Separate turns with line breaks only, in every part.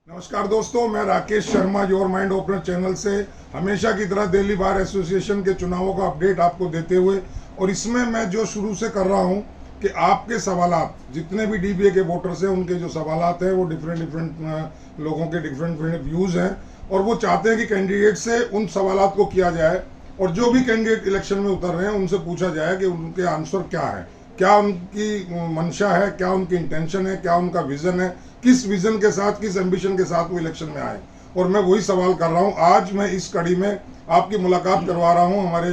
नमस्कार दोस्तों, मैं Rakesh Sharma your mind opener channel से हमेशा की तरह दिल्ली बार एसोसिएशन के चुनावों का अपडेट आपको देते हुए, और इसमें मैं जो शुरू से कर रहा हूं कि आपके सवालात, जितने भी डीबीए के वोटर्स हैं उनके जो सवालात हैं वो डिफरेंट लोगों के डिफरेंट व्यूज़ हैं, और वो चाहते हैं कि कैंडिडेट से उन सवालात को किया जाए, और जो भी कैंडिडेट इलेक्शन में उतर रहे हैं उनसे पूछा जाए कि उनके आंसर क्या है, क्या उनकी मंशा है, क्या उनकी इंटेंशन है, क्या उनका विजन है, किस विजन के साथ, किस एम्बिशन के साथ वो इलेक्शन में आए। और मैं वही सवाल कर रहा हूं। आज मैं इस कड़ी में आपकी मुलाकात करवा रहा हूं हमारे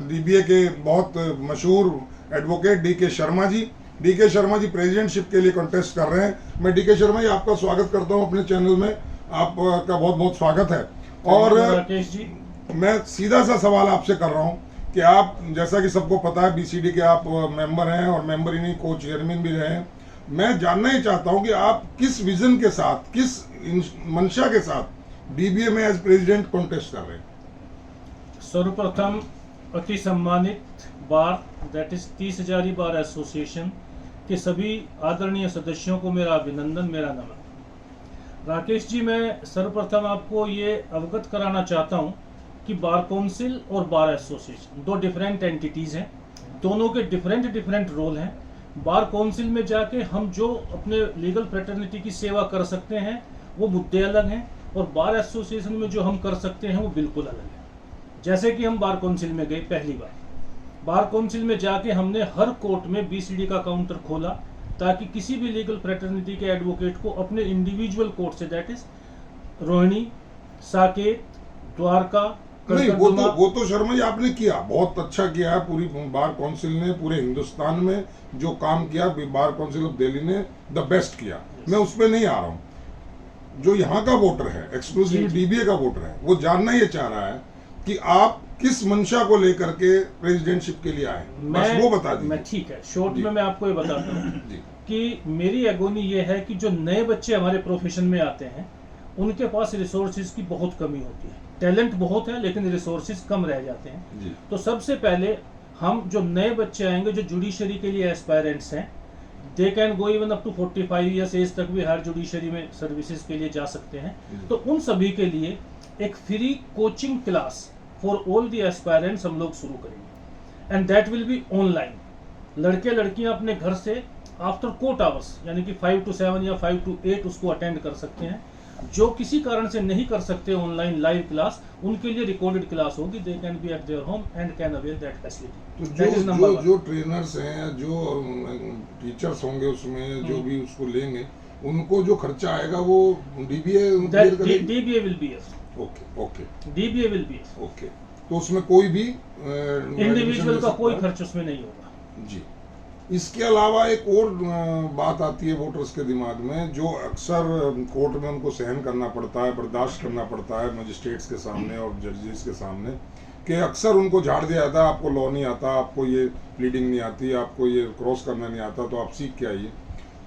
डीबीए के बहुत मशहूर advocate DK Sharma ji. DK Sharma ji presidentship के लिए कॉन्टेस्ट कर रहे हैं। मैं डीके शर्मा जी आपका स्वागत करता हूं अपने चैनल में, आपका बहुत बहुत स्वागत है। और
राकेश जी,
मैं सीधा सा सवाल आपसे कर रहा हूं कि आप, जैसा कि सबको पता है, बीसीडी के आप मेंबर हैं और मेंबर ही नहीं, को चेयरमैन भी रहे हैं। मैं जानना ही चाहता हूं कि आप किस विजन के साथ, किस मंशा के साथ डीबीए में एज प्रेसिडेंट कॉन्टेस्ट कर रहे हैं।
सर्वप्रथम अति सम्मानित बार दैट इज 30,000 बार एसोसिएशन के सभी आदरणीय सदस्यों को मेरा अभिनंदन, मेरा नमन। राकेश जी, मैं सर्वप्रथम आपको ये अवगत कराना चाहता हूँ कि बार काउंसिल और बार एसोसिएशन दो डिफरेंट एंटिटीज हैं, दोनों के डिफरेंट रोल हैं। बार काउंसिल में जाके हम जो अपने लीगल फ्रेटर्निटी की सेवा कर सकते हैं वो मुद्दे अलग हैं, और बार एसोसिएशन में जो हम कर सकते हैं वो बिल्कुल अलग है। जैसे कि हम बार काउंसिल में गए, पहली बार काउंसिल में जाके हमने हर कोर्ट में बीसीडी का काउंटर खोला ताकि किसी भी लीगल फ्रेटर्निटी के एडवोकेट को अपने इंडिविजुअल कोर्ट से, दैट इज रोहिणी, साकेत, द्वारका,
नहीं, वो तो शर्मा जी आपने किया, बहुत अच्छा किया है। पूरी बार काउंसिल ने पूरे हिंदुस्तान में जो काम किया, बार काउंसिल ऑफ दिल्ली ने द बेस्ट किया। मैं उस पर नहीं आ रहा हूँ। जो यहाँ का वोटर है, एक्सक्लूसिव डीबीए का वोटर है, वो जानना ये चाह रहा है कि आप किस मंशा को लेकर के प्रेसिडेंटशिप के लिए आए, बस वो बता दीजिए।
मैं ठीक है, शॉर्ट में मैं आपको ये बताता हूँ कि मेरी एगोनी ये है कि जो नए बच्चे हमारे प्रोफेशन में आते हैं उनके पास रिसोर्सेज की बहुत कमी होती है। टैलेंट बहुत है लेकिन रिसोर्सेज कम रह जाते हैं। तो सबसे पहले हम जो नए बच्चे आएंगे, जो जुडिशरी के लिए एस्पायरेंट्स हैं, they can go even up to 45 years age तक भी हायर जुडिशरी में सर्विसेज के लिए जा सकते हैं। तो उन सभी के लिए एक free coaching class for all the aspirants हम लोग शुरू करेंगे, and that will B online. लड़के लड़कियां अपने घर से आफ्टर कोर्ट आवर्स, यानी कि 5 to 7 या 5 to 8 उसको अटेंड कर सकते हैं। जो किसी कारण से नहीं कर सकते ऑनलाइन लाइव क्लास, उनके लिए रिकॉर्डेड क्लास होगी। They can be eight their home and can avail that facility.
तो जो ट्रेनर्स हैं, जो टीचर्स होंगे उसमें, जो भी उसको लेंगे, उनको जो खर्चा आएगा वो dBA
will be
okay
dBA will be
okay. तो उसमें कोई भी
इंडिविजुअल का कोई खर्च उसमें नहीं होगा
जी। इसके अलावा एक और बात आती है वोटर्स के दिमाग में, जो अक्सर कोर्ट में उनको सहन करना पड़ता है, बर्दाश्त करना पड़ता है मजिस्ट्रेट्स के सामने और जजेस के सामने, कि अक्सर उनको झाड़ दिया जाता है, आपको लॉ नहीं आता, आपको ये प्लीडिंग नहीं आती, आपको ये क्रॉस करना नहीं आता, तो आप सीख के आइए।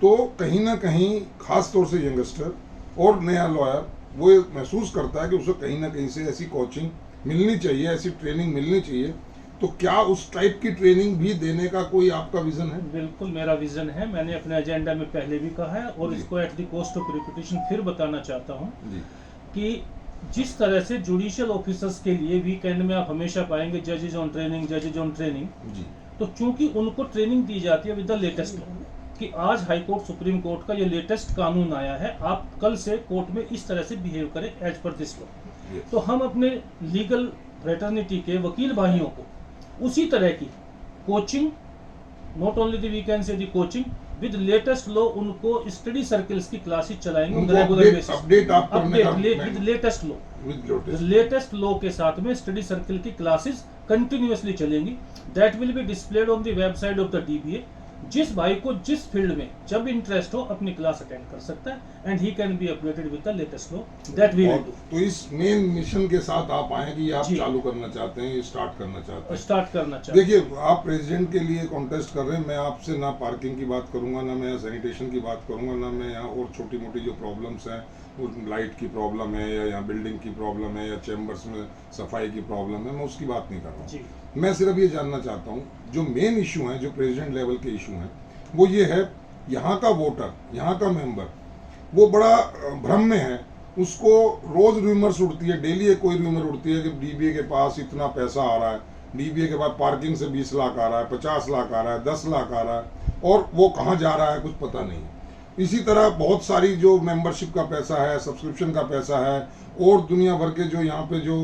तो कहीं ना कहीं खास तौर से यंगस्टर और नया लॉयर वो ये महसूस करता है कि उसे कहीं ना कहीं से ऐसी कोचिंग मिलनी चाहिए, ऐसी ट्रेनिंग मिलनी चाहिए। तो क्या उस टाइप की ट्रेनिंग भी देने का कोई आपका विजन है?
बिल्कुल मेरा विजन है। मैंने अपने एजेंडा में पहले भी कहा है और इसको at the cost of repetition फिर बताना चाहता हूँ कि जिस तरह से जुडिशियल ऑफिसर्स के लिए वीकेंड में आप हमेशा पाएंगे जजेज ऑन ट्रेनिंग, तो चूंकि उनको ट्रेनिंग दी जाती है विद द लेटेस्ट लॉ, कि आज हाई कोर्ट, सुप्रीम कोर्ट का ये लेटेस्ट कानून आया है, आप कल से कोर्ट में इस तरह से बिहेव करें एज पर दिस लॉ। तो हम अपने लीगल फ्रेटर्निटी के वकील भाइयों को उसी तरह की coaching, not only the we can say the coaching with latest law, उनको स्टडी सर्कल्स की क्लासेस चलाएंगे regular basis, with latest law के साथ में स्टडी सर्कल की क्लासेस कंटिन्यूअसली चलेंगी। That will be displayed on the website of the DBA. जिस भाई को जिस फील्ड में जब इंटरेस्ट हो अपनी क्लास अटेंड कर सकता है, and he can be updated with the latest law that we will do.
तो इस मेन मिशन के साथ आप आए कि आप चालू करना चाहते हैं, स्टार्ट करना चाहते हैं। देखिए, आप प्रेसिडेंट के लिए कॉन्टेस्ट कर रहे हैं। मैं आपसे ना पार्किंग की बात करूंगा, ना मैं यहाँ सैनिटेशन की बात करूंगा, ना मैं यहाँ और छोटी मोटी जो प्रॉब्लम्स हैं, लाइट की प्रॉब्लम है या यहाँ बिल्डिंग की प्रॉब्लम है या चैम्बर्स में सफाई की प्रॉब्लम है, मैं उसकी बात नहीं कर रहा हूँ। मैं सिर्फ ये जानना चाहता हूँ जो मेन इशू हैं, जो प्रेसिडेंट लेवल के इशू हैं, वो ये है, यहाँ का वोटर, यहाँ का मेंबर वो बड़ा भ्रम में है, उसको रोज रूमर्स उड़ती है, डेली कोई रूमर उड़ती है कि डीबीए के पास इतना पैसा आ रहा है, डीबीए के पास पार्किंग से 20 लाख आ रहा है, 50 लाख आ रहा है, 10 लाख आ रहा है, और वो कहाँ जा रहा है कुछ पता नहीं। इसी तरह बहुत सारी जो मेंबरशिप का पैसा है, सब्सक्रिप्शन का पैसा है, और दुनिया भर के जो यहाँ पे जो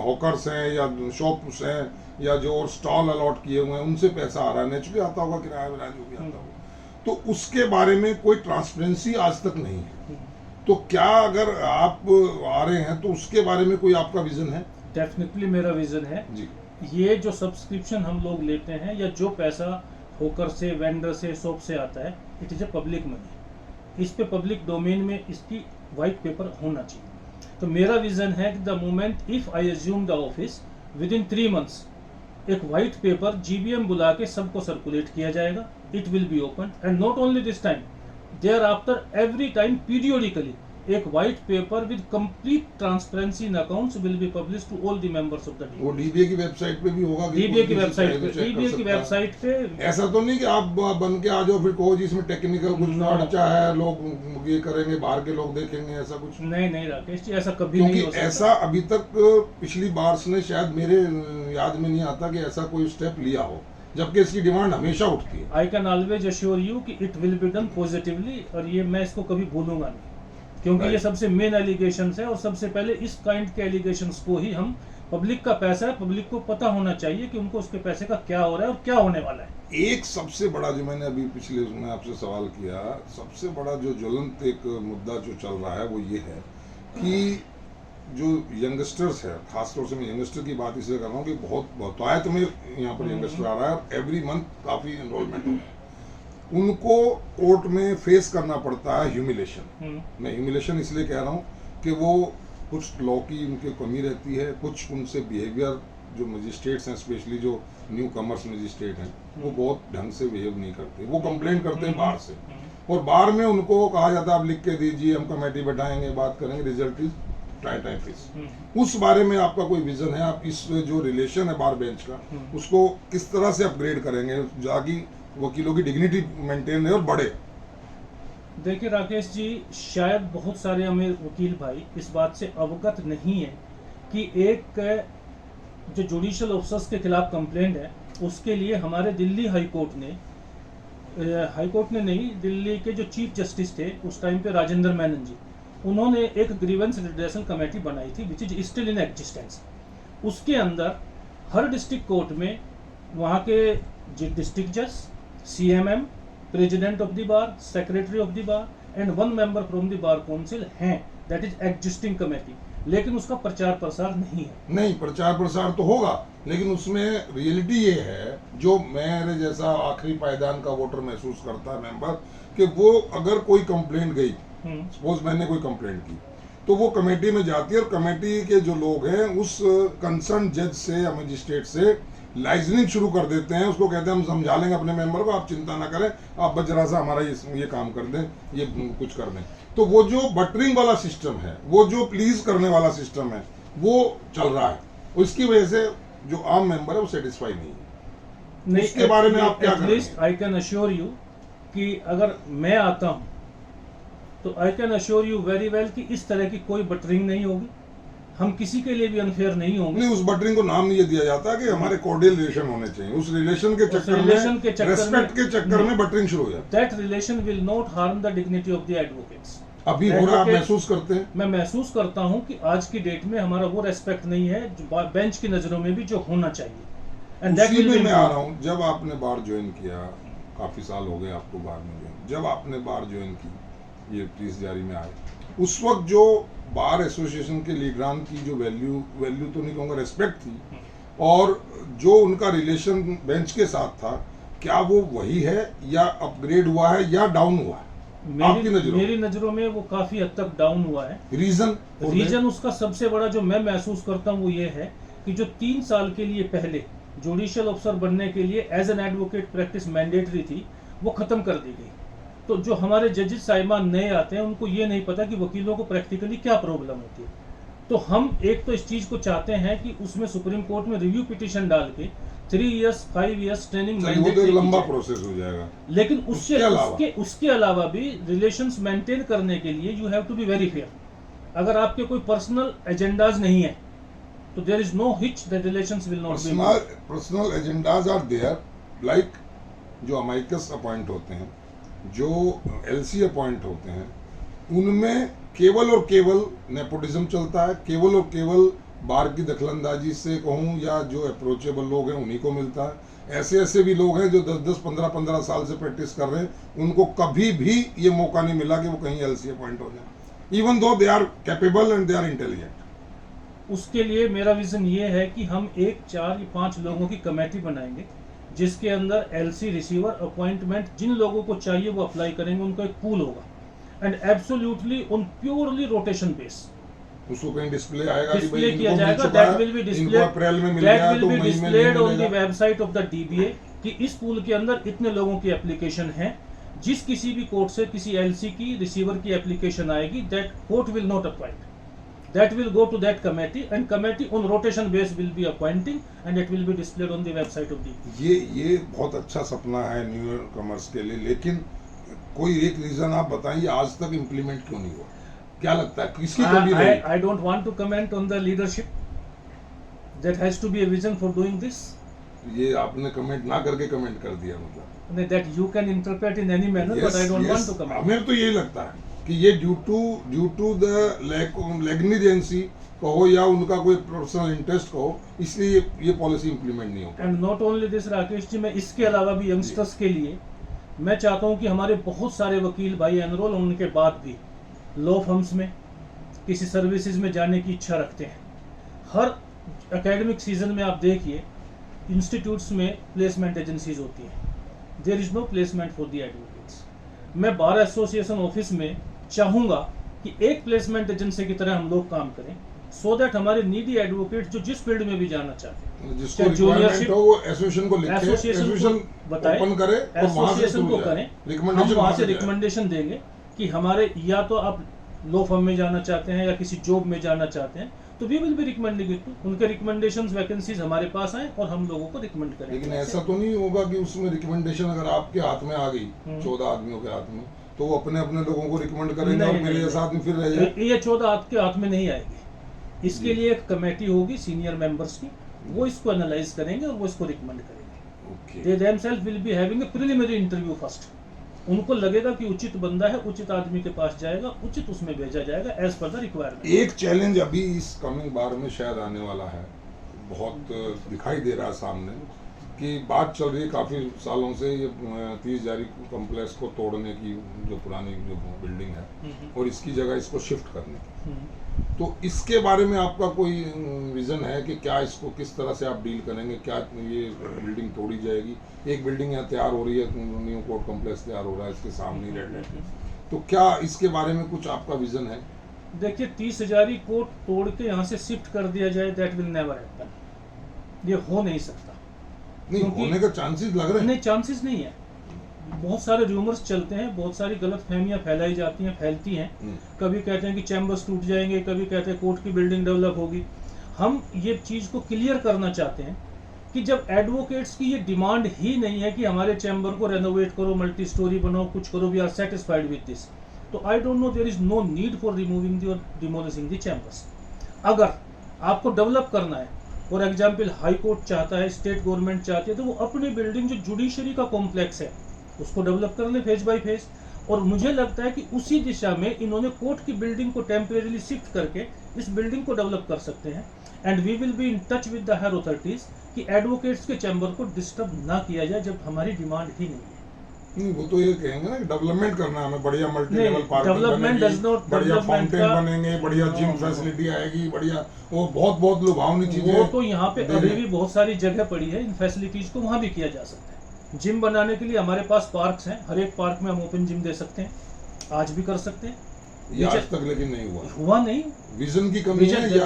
हॉकर्स हैं या शॉप्स हैं या जो और स्टॉल अलॉट किए हुए हैं, उनसे पैसा आ रहा है, नेचुरली आता होगा, किराया विराया जो भी आता होगा, तो उसके बारे में कोई ट्रांसपेरेंसी आज तक नहीं है। तो क्या अगर आप आ रहे हैं तो उसके बारे में कोई आपका विजन है?
डेफिनेटली मेरा विजन है
जी।
ये जो सब्सक्रिप्शन हम लोग लेते हैं या जो पैसा होकर से, वेंडर से, शॉप से आता है, it is a public money. इस पे पब्लिक डोमेन में इसकी वाइट पेपर होना चाहिए। तो मेरा विजन है कि the moment if I assume the office, within 3 months एक वाइट पेपर जीबीएम बुला के सबको सर्कुलेट किया जाएगा। It will be open and not only this time, thereafter every time periodically एक white paper with complete transparency in accounts will be published to all the members of the DBA.
वो DBA की website पे भी होगा?
DBA की website पे
ऐसा तो नहीं कि आप बन के आ जाओ फिर कहो जी इसमें टेक्निकल कुछ खर्चा है, लोग ये करेंगे, बाहर के लोग देखेंगे, ऐसा कुछ?
नहीं राकेश जी, ऐसा कभी नहीं हो सकता।
ऐसा अभी तक पिछली बार ने शायद मेरे याद में नहीं आता कि ऐसा कोई स्टेप लिया हो, जबकि इसकी डिमांड हमेशा उठती है।
I can always assure you कि it will be done positively, और ये मैं इसको कभी भूलूंगा नहीं, क्योंकि ये सबसे मेन एलिगेशंस है, और सबसे पहले इस काइंड के एलिगेशंस को ही हम, पब्लिक का पैसा है, पब्लिक को पता होना चाहिए कि उनको उसके पैसे का क्या हो रहा है और क्या होने वाला है।
एक सबसे बड़ा जो मैंने अभी पिछले उसमें आपसे सवाल किया, सबसे बड़ा जो ज्वलंत एक मुद्दा जो चल रहा है वो ये है कि जो यंगस्टर्स है, खासतौर से मैं यंगस्टर की बात इसलिए कर रहा हूँ कि बहुत बहुतायत में यहाँ पर यंगस्टर आ रहा है, एवरी मंथ काफी एनरोलमेंट हो रहा है, उनको कोर्ट में फेस करना पड़ता है ह्यूमिलेशन। मैं ह्यूमिलेशन इसलिए कह रहा हूँ कि वो कुछ लॉ की उनकी कमी रहती है, कुछ उनसे बिहेवियर, जो मजिस्ट्रेट्स हैं स्पेशली जो न्यू कमर्स मजिस्ट्रेट हैं, वो बहुत ढंग से बिहेव नहीं करते, वो कंप्लेंट करते हैं बाहर से, और बाहर में उनको कहा जाता है आप लिख के दीजिए, हम कमेटी बैठाएंगे, बात करेंगे, रिजल्ट इज टाइम फीस। उस बारे में आपका कोई विजन है? आप इस जो रिलेशन है बार बेंच का, उसको किस तरह से अपग्रेड करेंगे ताकि वकीलों की डिग्निटी मेंटेन है और बढ़े?
देखिए राकेश जी, शायद बहुत सारे हमें वकील भाई इस बात से अवगत नहीं है कि एक जो जुडिशियल ऑफिसर्स के खिलाफ कंप्लेंट है, उसके लिए हमारे दिल्ली हाईकोर्ट ने नहीं, दिल्ली के जो चीफ जस्टिस थे उस टाइम पे, राजेंद्र मेनन जी, उन्होंने एक ग्रीवेंस रिड्रेसल कमेटी बनाई थी which is still in existence. उसके अंदर हर डिस्ट्रिक्ट कोर्ट में वहाँ के डिस्ट्रिक्ट जज, CMM, president of the bar, secretary of the bar and 1 member from the bar council हैं। दैट इज एग्जिस्टिंग कमेटी, लेकिन उसका प्रचार प्रसार नहीं है।
नहीं, प्रचार प्रसार तो होगा, लेकिन उसमें रियलिटी ये है, जो मेरे जैसा आखिरी पायदान का वोटर महसूस करता है मेंबर, कि वो अगर कोई कंप्लेंट गई, सपोज मैंने कोई कंप्लेंट की, तो वो कमेटी में जाती है, और कमेटी के जो लोग हैं उस कंसर्न जज से या मजिस्ट्रेट से लाइजनिंग शुरू कर देते हैं, उसको कहते हैं हम समझा लेंगे अपने मेंबर को, आप चिंता ना करें, आप बस जरा सा हमारा ये काम कर दें, ये कुछ कर दें। तो वो जो बटरिंग वाला सिस्टम है, वो जो प्लीज करने वाला सिस्टम है, वो चल रहा है, उसकी वजह से जो आम मेंबर है वो सेटिस्फाई नहीं है। इसके बारे में आप क्या करेंगे?
आई कैन अश्योर यू कि अगर मैं आता हूं तो I can assure you very well कि इस तरह की कोई बटरिंग नहीं होगी, हम किसी के लिए भी अनफेयर नहीं होंगे।
नहीं, उस बटरिंग को नाम ये दिया जाता है कि हमारे कोर्डियल रिलेशन होने चाहिए, उस रिलेशन के चक्कर में, रेस्पेक्ट के चक्कर में बटरिंग शुरू हो जाती है।
That relation will not harm the dignity of the advocates.
अभी हो रहा, आप महसूस करते हैं?
मैं महसूस करता हूं कि आज की डेट में हमारा वो रेस्पेक्ट नहीं है जो बेंच की नजरों में भी जो होना चाहिए।
And that will B. मैं आ रहा हूं, जब आपने बार ज्वाइन किया, काफी साल हो गए आपको बार में ज्वाइन, जब आपने बार ज्वाइन की, ये 30 जारी में आए, उस वक्त जो बार एसोसिएशन के लीडरान की जो वैल्यू तो नहीं कहूँगा, रेस्पेक्ट थी, और जो उनका रिलेशन बेंच के साथ था, क्या वो वही है या अपग्रेड हुआ है या डाउन हुआ है?
मेरी नजरों में वो काफी हद तक डाउन हुआ है। रीजन उसका सबसे बड़ा जो मैं महसूस करता हूँ वो ये है कि जो 3 साल के लिए पहले जुडिशियल ऑफिसर बनने के लिए as an advocate practice mandatory थी, वो खत्म कर दी गई। तो जो हमारे जजेस साहिबान नए आते हैं, उनको ये नहीं पता कि वकीलों को प्रैक्टिकली क्या प्रॉब्लम होती है। तो हम एक तो इस चीज को चाहते हैं कि उसमें सुप्रीम कोर्ट में रिव्यू पिटीशन डाल के 3 years 5 years ट्रेनिंग
चलिए वो तो एक लंबा प्रोसेस हो जाएगा।
लेकिन
उसके
उसके अलावा भी रिलेशंस मेंटेन करने के लिए you have to be very fair. अगर आपके कोई पर्सनल एजेंडाज नहीं है तो there is no hitch that relations will not be.
Personal agendas are there, like जो अमाइकस अपॉइंट होते हैं, जो एलसी अपॉइंट होते हैं, उनमें केवल और केवल नेपोटिज्म चलता है, केवल और केवल बार की दखलंदाजी से कहूँ या जो अप्रोचेबल लोग हैं उन्हीं को मिलता है। ऐसे ऐसे भी लोग हैं जो 10-10 15-15 साल से प्रैक्टिस कर रहे हैं, उनको कभी भी ये मौका नहीं मिला कि वो कहीं एलसी अपॉइंट हो जाए, even though they are capable and they are intelligent.
उसके लिए मेरा विजन ये है कि हम 1 4 या 5 लोगों की कमेटी बनाएंगे जिसके अंदर एलसी रिसीवर अपॉइंटमेंट जिन लोगों को चाहिए वो अप्लाई करेंगे, उनको एक पूल होगा and absolutely on purely rotation base
उसको कहीं डिस्प्ले आएगा,
डिस्प्ले किया जाएगा। दैट विल बी डिस्प्लेड,
अप्रैल में मिल
दैट
गया
विल
तो
बी
मई में
डिस्प्लेड ऑन द
मिलेगा।
वेबसाइट ऑफ द डीबीए कि इस पूल के अंदर इतने लोगों की एप्लीकेशन है। जिस किसी भी कोर्ट से किसी एलसी की रिसीवर की एप्लीकेशन आएगी, that court will not appoint, that will go to that committee and committee on rotation base will be appointing and it will be displayed on the website of the।
ये बहुत अच्छा सपना है new year commerce के लिए, लेकिन कोई एक रीजन आप बताइए आज तक इम्प्लीमेंट क्यों नहीं हुआ? क्या लगता है किसकी कमी रही?
I don't want to comment on the leadership, that has to be a vision for doing this।
ये आपने कमेंट ना करके कमेंट कर दिया, मतलब
that you can interpret in any manner, but I don't want to comment।
हमें तो यही लगता है कि ये ड्यू टू द नेग्लिजेंसी कहो या उनका कोई पर्सनल इंटरेस्ट कहो, इसलिए ये पॉलिसी इंप्लीमेंट नहीं होता।
And not only this Rakesh ji, मैं इसके अलावा भी यंगस्टर्स के लिए मैं चाहता हूं कि हमारे बहुत सारे वकील भाई एनरोल होने के बाद भी लॉ फर्म्स में किसी सर्विसेज में जाने की इच्छा रखते हैं। हर एकेडमिक सीजन में आप देखिए इंस्टीट्यूट्स में प्लेसमेंट एजेंसीज होती हैं, there is no placement for the advocates. मैं बार एसोसिएशन ऑफिस में चाहूंगा कि एक प्लेसमेंट एजेंसी की तरह हम लोग काम करें, सो दैट हमारे नीडी एडवोकेट जो जिस फील्ड में भी जाना चाहते हैं,
जिसको रिक्वायरमेंट हो वो एसोसिएशन को लिखे,
एसोसिएशन
बताए, ओपन करे और
एसोसिएशन को करें, हम वहां से रिकमेंडेशन देंगे कि हमारे या तो आप लॉ फर्म में जाना चाहते हैं या किसी जॉब में जाना चाहते हैं, तो we will be recommending it to. उनके रिकमेंडेशंस वैकेंसीज हमारे पास आए और हम लोगों को रिकमेंड करें।
लेकिन ऐसा तो नहीं होगा कि उसमें रिकमेंडेशन अगर आपके हाथ में आ गई 14 आदमियों के हाथ में, तो वो अपने अपने लोगों को रिकमेंड करेंगे और मेरे जैसा आदमी फिर रह जाए?
ये 14 आपके हाथ में नहीं आएगी। इसके लिए एक कमेटी होगी सीनियर मेंबर्स की, वो इसको एनालाइज करेंगे और वो इसको रिकमेंड करेंगे। They themselves will be having a preliminary interview first. उनको लगेगा कि उचित बंदा है, उचित आदमी के पास जाएगा, उचित उसमें भेजा जाएगा एज पर द रिक्वायरमेंट।
एक चैलेंज अभी इस कमिंग बार में शायद आने वाला है, बहुत दिखाई दे रहा है सामने, कि बात चल रही है काफ़ी सालों से ये 30 जारी कॉम्प्लेक्स को तोड़ने की, जो पुरानी जो बिल्डिंग है, और इसकी जगह इसको शिफ्ट करने की। तो इसके बारे में आपका कोई विजन है कि क्या इसको किस तरह से आप डील करेंगे? क्या ये बिल्डिंग तोड़ी जाएगी? एक बिल्डिंग यहाँ तैयार हो रही है, न्यू कोर्ट कॉम्प्लेक्स तैयार हो रहा है, इसके सामने रेड लाइट है, तो क्या इसके बारे में कुछ आपका विजन है?
देखिए 30 हजारी कोर्ट तोड़ के यहाँ से शिफ्ट कर दिया जाए, दैट विल नेवर हैपन। ये हो नहीं सकता।
नहीं होने का चांसेस लग रहे हैं?
नहीं, चांसेस नहीं है। बहुत सारे रूमर्स चलते हैं, बहुत सारी गलत फहमियाँ फैलाई जाती हैं, फैलती हैं। कभी कहते हैं कि चैम्बर्स टूट जाएंगे, कभी कहते हैं कोर्ट की बिल्डिंग डेवलप होगी। हम ये चीज़ को क्लियर करना चाहते हैं कि जब एडवोकेट्स की ये डिमांड ही नहीं है कि हमारे चैम्बर को रेनोवेट करो, मल्टी स्टोरी बनाओ, कुछ करो, we are satisfied with this, तो I don't know there is no need for removing the और डिमोलिशिंग दी चैम्बर्स। अगर आपको डेवलप करना है, फॉर एग्जाम्पल हाई कोर्ट चाहता है, स्टेट गवर्नमेंट चाहती है, तो वो अपनी बिल्डिंग जो जुडिशरी का कॉम्प्लेक्स है उसको डेवलप कर ले फेज बाय फेज। और मुझे लगता है कि उसी दिशा में इन्होंने कोर्ट की बिल्डिंग को टेम्परेरीली शिफ्ट करके इस बिल्डिंग को डेवलप कर सकते हैं। And we will be in touch with the higher authorities कि एडवोकेट्स के चैम्बर को डिस्टर्ब ना किया जाए जब हमारी डिमांड ही नहीं है।
नहीं, वो तो ये कहेंगे ना कि डेवलपमेंट करना है हमें, बढ़िया multi level parking
development does not,
बढ़िया फाउंटेन बनेंगे, बढ़िया जिम फैसिलिटी आएगी, बढ़िया वो बहुत लुभावनी चीजें।
वो तो यहाँ पे अभी भी बहुत सारी जगह पड़ी है, इन फैसिलिटीज को वहाँ भी किया जा सकता है। जिम बनाने के लिए हमारे पास पार्क्स हैं, हर एक पार्क में हम ओपन जिम दे सकते हैं, आज भी कर सकते हैं।
ये आज तक लेकिन नहीं हुआ
नहीं।
विजन की कमी है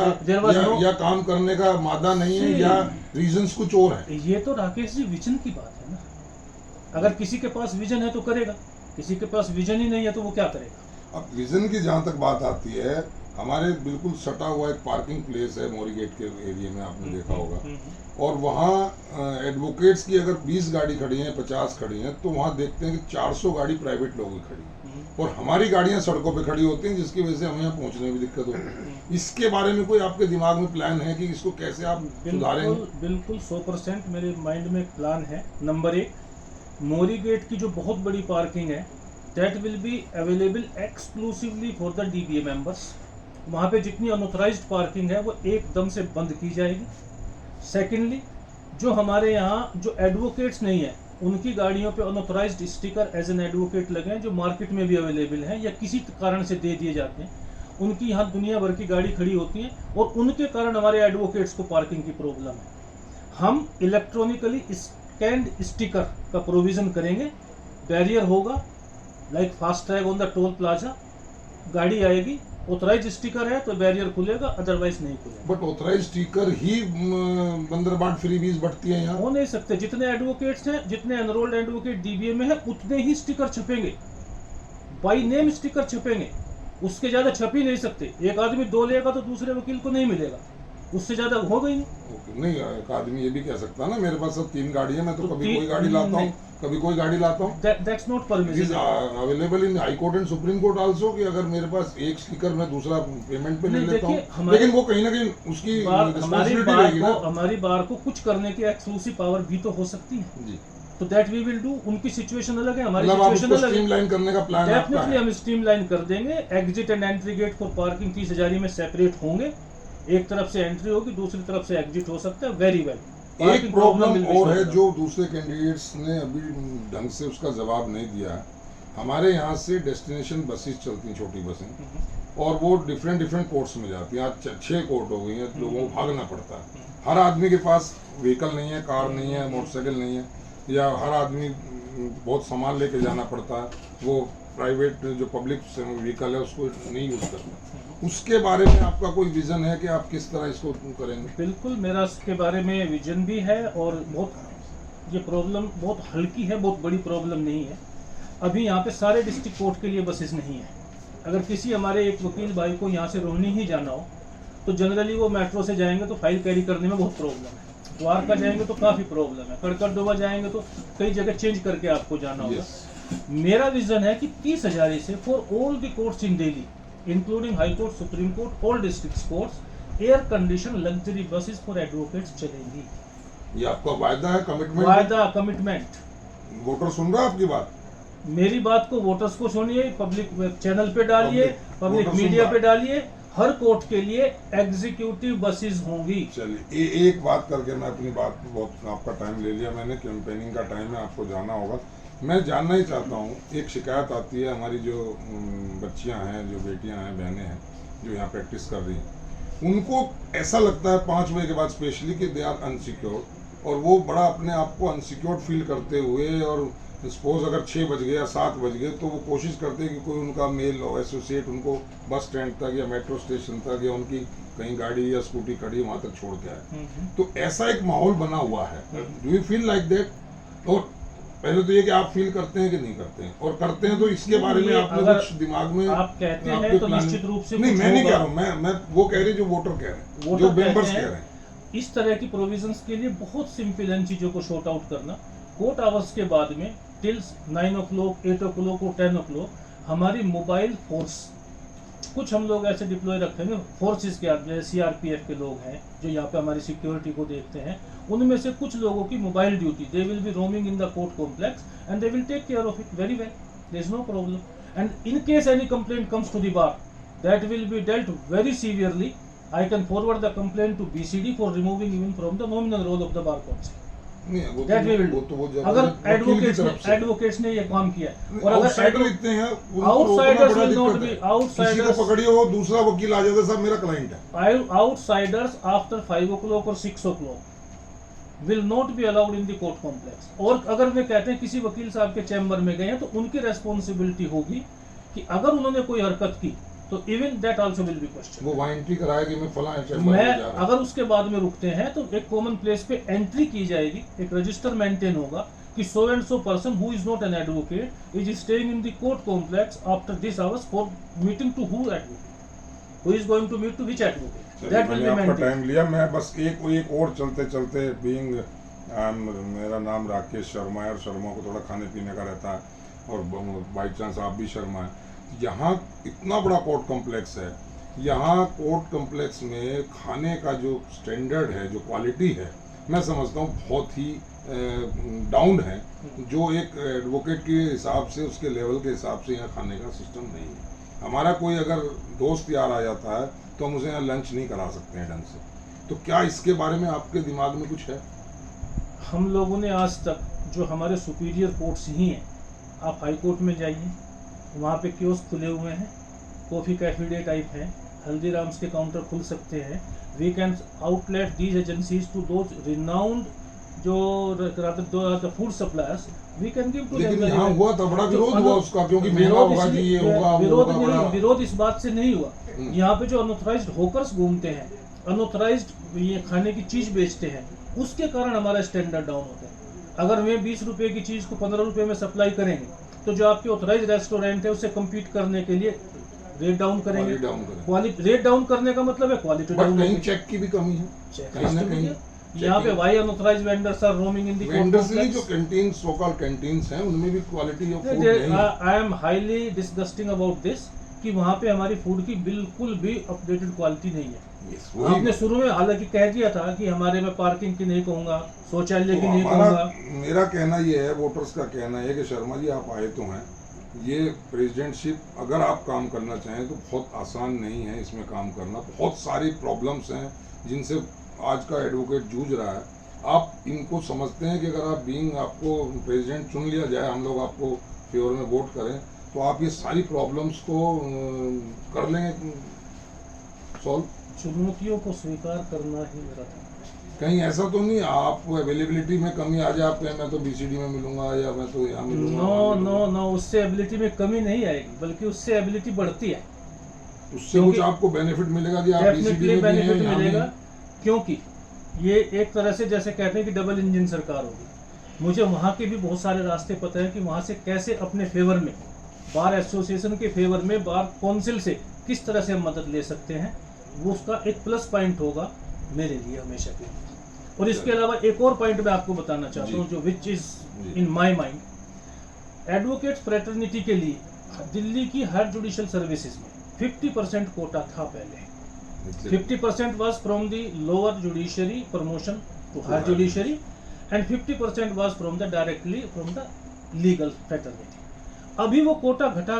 या काम करने का मादा नहीं है या रीजंस कुछ और है?
ये तो राकेश जी विजन की बात है ना। अगर किसी के पास विजन है तो करेगा, किसी के पास विजन ही नहीं है तो वो क्या करेगा?
अब विजन की जहाँ तक बात आती है, हमारे बिल्कुल सटा हुआ एक पार्किंग प्लेस है मोरी गेट के एरिया में, आपने देखा होगा, और वहाँ एडवोकेट्स की अगर 20 गाड़ी खड़ी हैं, 50 खड़ी हैं, तो वहाँ देखते हैं कि 400 गाड़ी प्राइवेट लोगों की खड़ी है और हमारी गाड़ियाँ सड़कों पे खड़ी होती हैं, जिसकी वजह से हमें यहाँ पहुँचने में भी दिक्कत होती है। इसके बारे में कोई आपके दिमाग में प्लान है कि इसको कैसे आप सुधारेंगे?
बिल्कुल 100% मेरे माइंड में एक प्लान है। नंबर 1, मोरी गेट की जो बहुत बड़ी पार्किंग है, that will be available exclusively for the DBA members. वहाँ पे जितनी अनऑथराइज्ड पार्किंग है वो एकदम से बंद की जाएगी। सेकेंडली, जो हमारे यहाँ जो एडवोकेट्स नहीं है, उनकी गाड़ियों पे unauthorised sticker as an advocate लगे हैं, जो मार्केट में भी अवेलेबल हैं या किसी कारण से दे दिए जाते हैं। उनकी यहाँ दुनिया भर की गाड़ी खड़ी होती है और उनके कारण हमारे एडवोकेट्स को पार्किंग की प्रॉब्लम है। हम इलेक्ट्रॉनिकली स्कैन्ड स्टिकर का प्रोविजन करेंगे। बैरियर होगा like fast tag on the toll plaza, गाड़ी आएगी, ऑथराइज स्टिकर है तो बैरियर खुलेगा, अदरवाइज नहीं खुलेगा।
बट ऑथराइज स्टिकर ही बंदरबाट फ्रीबीज बढ़ती है यहाँ,
हो नहीं सकते। जितने एडवोकेट्स हैं, जितने एनरोल्ड एडवोकेट DBA में है, उतने ही स्टिकर छपेंगे, बाई नेम स्टिकर छपेंगे, उसके ज्यादा छप ही नहीं सकते। एक आदमी 2 लेगा तो दूसरे वकील को नहीं मिलेगा, उससे ज्यादा हो गई नहीं।
नहीं, एक आदमी ये भी कह सकता है ना, मेरे पास अब 3 गाड़ी है, मैं तो
तो
कभी कोई गाड़ी लाता हूँ, कभी कोई गाड़ी लाता हूँ।
That's not permissible.
Available in high court and supreme court also, कि अगर मेरे पास एक स्टिकर मैं दूसरा पेमेंट पे ले लेता हूँ, लेकिन वो कहीं ना कहीं उसकी रिस्पांसिबिलिटी रहेगी।
हमारी बार को कुछ करने की एक्सक्लूसिव पावर भी तो हो सकती है
जी,
तो दैट वी विल डू। उनकी सिचुएशन अलग है, हमारी
मतलब आप
सिचुएशन
उसको
अलग है।
स्ट्रीमलाइन करने का प्लान आपका
डेफिनेटली
है?
हम स्ट्रीमलाइन कर देंगे। Exit and entry get for parking 30,000 में सेपरेट होंगे। एक तरफ से एंट्री होगी, दूसरी तरफ से एग्जिट हो सकता है। Very well.
एक प्रॉब्लम और है जो दूसरे कैंडिडेट्स ने अभी ढंग से उसका जवाब नहीं दिया है। हमारे यहाँ से डेस्टिनेशन बसेस चलती हैं, छोटी बसें, और वो डिफरेंट कोर्ट्स में जाती हैं। आज 6 कोर्ट हो गई हैं, लोगों को भागना पड़ता है। हर आदमी के पास व्हीकल नहीं है, कार नहीं है, मोटरसाइकिल नहीं है, या हर आदमी बहुत सामान लेके जाना पड़ता है, वो प्राइवेट जो पब्लिक व्हीकल है उसको नहीं यूज करता। उसके बारे में आपका कोई विजन है कि आप किस तरह इसको करेंगे?
बिल्कुल, मेरा इसके बारे में विजन भी है और बहुत, ये प्रॉब्लम बहुत हल्की है, बहुत बड़ी प्रॉब्लम नहीं है। अभी यहाँ पे सारे डिस्ट्रिक्ट कोर्ट के लिए बसेस नहीं है। अगर किसी हमारे एक वकील भाई को यहाँ से रोहिणी ही जाना हो तो जनरली वो मेट्रो से जाएंगे तो फाइल कैरी करने में बहुत प्रॉब्लम है। द्वारका जाएंगे तो काफ़ी प्रॉब्लम है। कड़कड़दोबा जाएंगे तो कई जगह चेंज करके आपको जाना होगा। मेरा विजन है कि 30,000 से for all the courts in Delhi, including high court, supreme court, all district courts, air condition luxury buses for advocates चलेंगी।
ये आपका वायदा है, कमिटमेंट?
वायदा, कमिटमेंट।
वोटर सुन रहा है आपकी बात?
मेरी बात को वोटर्स को सुनिए, पब्लिक चैनल पे डालिए, पब्लिक मीडिया पे डालिए। हर कोर्ट के लिए एग्जीक्यूटिव बसेस होंगी।
चलिए, एक बात करके मैं अपनी बात, बहुत आपका टाइम ले लिया मैंने, कैंपेनिंग का टाइम है, आपको जाना होगा। मैं जानना ही चाहता हूँ, एक शिकायत आती है, हमारी जो बच्चियाँ हैं, जो बेटियाँ हैं, बहनें हैं, जो यहाँ प्रैक्टिस कर रही हैं, उनको ऐसा लगता है 5 बजे के बाद स्पेशली कि दे आर अनसिक्योर, और वो बड़ा अपने आप को अनसिक्योर फील करते हुए, और सपोज अगर 6 बज गए या 7 बज गए तो वो कोशिश करते हैं कि कोई उनका मेल और एसोसिएट उनको बस स्टैंड तक या मेट्रो स्टेशन तक या उनकी कहीं गाड़ी या स्कूटी खड़ी वहाँ तक छोड़ के आए। तो ऐसा एक माहौल बना हुआ है। Do you feel like that? और पहले तो ये कि आप फील करते हैं कि नहीं करते हैं, और करते हैं तो इसके बारे में आपने कुछ दिमाग में?
आप कहते हैं तो निश्चित रूप से
नहीं, मैं नहीं कह रहा हूँ, मैं वो कह रही जो वोटर कह रहे हैं, जो मेंबर्स कह रहे हैं।
इस तरह की प्रोविजंस के लिए बहुत सिंपल इन चीजों को शॉर्ट आउट करना। कोर्ट आवर्स के बाद में टिल 9 o'clock, 8 o'clock और 10 o'clock हमारी मोबाइल फोर्स, कुछ हम लोग ऐसे डिप्लॉय रखेंगे फोर्सेस के, जैसे CRPF के लोग हैं जो यहाँ पे हमारी सिक्योरिटी को देखते हैं, उनमें से कुछ लोगों की mobile duty, they will be roaming in the court complex and they will take care of it very well, there is no problem. And in case any complaint comes to the bar, that will be dealt very severely. I can forward the complaint to BCD for removing even from the nominal role of the bar council. That we will do. अगर advocates ने ये काम किया और अगर
outsider इतने हैं,
outsiders will not B,
किसी को पकड़िए वो दूसरा वकील आ जाता है, साहब मेरा क्लाइंट है।
आउटसाइडर्स आफ्टर 5 o'clock और 6 o'clock will not be allowed in the court complex. और अगर वे कहते हैं किसी वकील साहब के चैम्बर में गए हैं तो उनकी रेस्पॉन्सिबिलिटी होगी कि अगर उन्होंने कोई हरकत की तो even that also will be question.
वो वहाँ एंट्री कराया कि मैं फलां
मैं अगर उसके बाद में रुकते हैं तो एक कॉमन प्लेस पे एंट्री की जाएगी, एक रजिस्टर मेंटेन होगा कि so and so person who is not an advocate is staying in the court complex after this hours for meeting to who advocate, who is going to meet to which advocate. That will
मैंने
be
आपका
maintained.
Time लिया, मैं बस एक और चलते चलते being मेरा नाम राकेश शर्मा है और शर्मा को थोड़ा खाने पीने का रहता है और बाई चांस आप भी शर्मा है। यहाँ इतना बड़ा कोर्ट कॉम्प्लेक्स है, यहाँ कोर्ट कॉम्प्लेक्स में खाने का जो स्टैंडर्ड है, जो क्वालिटी है, मैं समझता हूँ बहुत ही डाउन है, जो एक एडवोकेट के हिसाब से, उसके लेवल के हिसाब से यहाँ खाने का सिस्टम नहीं है। हमारा कोई अगर दोस्त यार आ जाता है तो हम उसे यहाँ लंच नहीं करा सकते हैं ढंग से। तो क्या इसके बारे में आपके दिमाग में कुछ है?
हम लोगों ने आज तक जो हमारे सुपीरियर कोर्ट्स ही हैं, आप हाई कोर्ट में जाइए, वहाँ पे कियोस्क खुले हुए हैं, कॉफ़ी कैफे डे टाइप है, हल्दीराम्स के काउंटर खुल सकते हैं। We can outlet these agencies to those renowned जो food suppliers, we can give to them.
लेकिन यहाँ हुआ था बड़ा विरोध हुआ उसका, क्योंकि महंगा होगा जी, ये होगा,
विरोध इस बात से नहीं हुआ। यहाँ पे जो अनऑथराइज्ड होकर्स घूमते हैं, अनऑथराइज्ड ये खाने की चीज बेचते हैं, उसके कारण हमारा स्टैंडर्ड डाउन होता है। अगर हमें 20 रुपए की चीज को 15 रुपए में सप्लाई करेंगे, तो जो आपके ऑथराइज्ड रेस्टोरेंट है उससे कम्पीट करने के लिए रेट डाउन करेंगे। रेट डाउन करने का मतलब है क्वालिटी डाउन।
कहीं चेक की भी कमी है, कहीं ना कहीं
यहाँ पे why unauthorised vendors are roaming in the
vendors नहीं, जो कैंटीन, सो कॉल्ड कैंटीन्स हैं, उनमें भी क्वालिटी ऑफ फूड नहीं है।
I am highly disgusting about this कि वहाँ पे हमारी फूड की बिल्कुल भी अपडेटेड क्वालिटी नहीं है। आपने शुरू में हालांकि कह दिया था कि हमारे में पार्किंग की नहीं कहूँगा, शौचालय की नहीं कहूँगा।
मेरा कहना ये है, वोटर्स का कहना है कि शर्मा जी आप आए तो हैं, ये प्रेसिडेंटशिप अगर आप काम करना चाहें तो बहुत आसान नहीं है इसमें काम करना। बहुत सारी प्रॉब्लम्स हैं जिनसे आज का एडवोकेट जूझ रहा है। आप इनको समझते हैं कि अगर आप बीइंग आपको प्रेसिडेंट चुन लिया जाए, हम लोग आपको फेवर में वोट करें, तो आप ये सारी प्रॉब्लम्स को कर लेंगे सॉल्व?
चुनौतियों को स्वीकार करना ही मेरा था।
कहीं ऐसा तो नहीं आपको अवेलेबिलिटी में कमी आ जाए, आप कहें मैं तो बीसीडी में मिलूंगा या मैं तो यहाँ मिलूंगा?
नो, उससे एबिलिटी में कमी नहीं आएगी, बल्कि उससे एबिलिटी बढ़ती है।
उससे कुछ आपको बेनिफिट मिलेगा कि आप बीसीडी में
बेनिफिट मिलेगा, क्योंकि ये एक तरह से जैसे कहते हैं कि डबल इंजन सरकार होगी। मुझे वहाँ के भी बहुत सारे रास्ते पता है कि वहाँ से कैसे अपने फेवर में, बार एसोसिएशन के फेवर में, बार काउंसिल से किस तरह से हम मदद ले सकते हैं, वो उसका एक प्लस पॉइंट होगा मेरे लिए हमेशा के लिए। और इसके अलावा एक और पॉइंट मैं आपको बताना चाहता हूँ, जो which is in my mind, advocate fraternity के लिए दिल्ली की हर जुडिशियल सर्विसेज में 50% कोटा था पहले। 50% was from the lower judiciary promotion to higher judiciary and 50% was from the directly from the legal fraternity. अभी वो कोटा घटा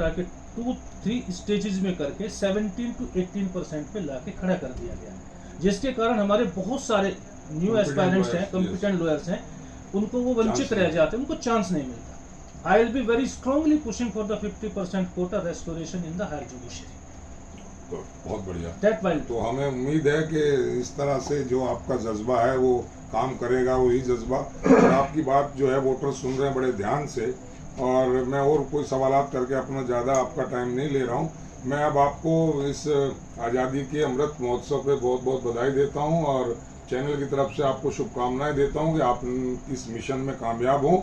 के 2-3 स्टेजेस में करके 17 to 18% पे लाके खड़ा कर दिया गया, जिसके कारण हमारे बहुत सारे न्यू एस्पायरेंट्स हैं, कॉम्पिटेंट लॉयर्स हैं, उनको वो वंचित रह जाते हैं, उनको चांस नहीं मिलता। I will be very strongly pushing for the 50% quota restoration in the higher judiciary.
बहुत बढ़िया। तो हमें उम्मीद है कि इस तरह से जो आपका जज्बा है वो काम करेगा, वही जज्बा। और आपकी बात जो है वोटर सुन रहे हैं बड़े ध्यान से, और मैं और कोई सवालात करके अपना ज़्यादा आपका टाइम नहीं ले रहा हूँ। मैं अब आपको इस आज़ादी के अमृत महोत्सव पे बहुत बहुत बधाई देता हूँ और चैनल की तरफ से आपको शुभकामनाएं देता हूँ कि आप इस मिशन में कामयाब हों।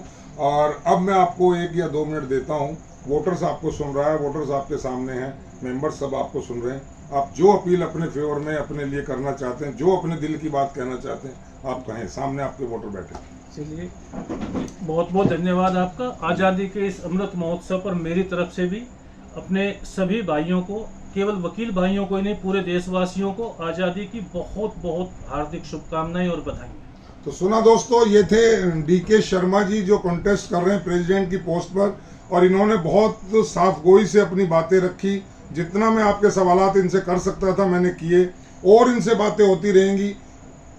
और अब मैं आपको 1 या 2 मिनट देता हूँ। वोटर्स आपको सुन रहा है, वोटर्स आपके सामने हैं, मेंबर्स सब आपको सुन रहे हैं। आप जो अपील अपने फेवर में अपने लिए करना चाहते हैं, जो अपने दिल की बात कहना चाहते हैं, आप कहें। सामने आपके वोटर बैठे।
चलिए, बहुत बहुत धन्यवाद आपका। आज़ादी के इस अमृत महोत्सव पर मेरी तरफ से भी अपने सभी भाइयों को, केवल वकील भाइयों को ही नहीं, पूरे देशवासियों को आज़ादी की बहुत बहुत हार्दिक शुभकामनाएं और बधाई।
तो सुना दोस्तों, ये थे DK शर्मा जी जो कॉन्टेस्ट कर रहे हैं प्रेसिडेंट की पोस्ट पर, और इन्होंने बहुत साफ गोई से अपनी बातें रखी। जितना मैं आपके सवालात इनसे कर सकता था मैंने किए, और इनसे बातें होती रहेंगी।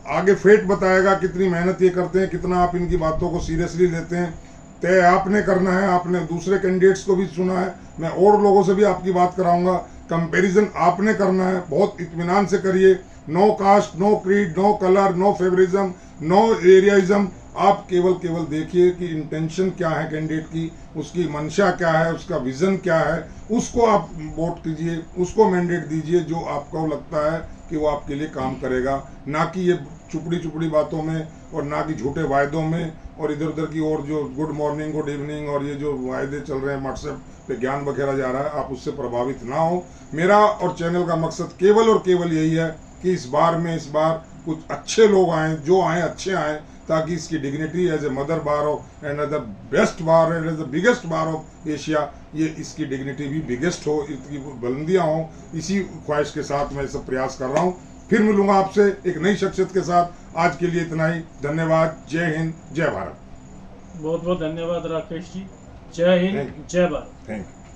आगे फेट बताएगा कितनी मेहनत ये करते हैं, कितना आप इनकी बातों को सीरियसली लेते हैं। तय आपने करना है, आपने दूसरे कैंडिडेट्स को भी सुना है, मैं और लोगों से भी आपकी बात कराऊंगा। कंपैरिजन आपने करना है, बहुत इत्मीनान से करिए। No caste, no creed, no colour, no favouritism, no areaism. आप केवल देखिए कि इंटेंशन क्या है कैंडिडेट की, उसकी मंशा क्या है, उसका विजन क्या है, उसको आप वोट कीजिए, उसको मैंडेट दीजिए जो आपको लगता है कि वो आपके लिए काम करेगा। ना कि ये चुपड़ी चुपड़ी बातों में और ना कि झूठे वायदों में और इधर उधर की और जो गुड मॉर्निंग गुड इवनिंग और ये जो वायदे चल रहे हैं व्हाट्सएप पे ज्ञान बखेरा जा रहा है, आप उससे प्रभावित ना हो। मेरा और चैनल का मकसद केवल और केवल यही है कि इस बार कुछ अच्छे लोग आए, जो आए अच्छे आए, ताकि इसकी dignity as a mother bar of and as the best bar and as the biggest bar of Asia, ये इसकी डिग्निटी भी बिगेस्ट हो, इसकी बुलंदियाँ हो। इसी ख्वाहिश के साथ मैं सब प्रयास कर रहा हूँ। फिर मिलूंगा आपसे एक नई शख्सियत के साथ। आज के लिए इतना ही। धन्यवाद। जय हिंद, जय भारत।
बहुत बहुत धन्यवाद राकेश जी। जय हिंद, जय भारत।
Thank you.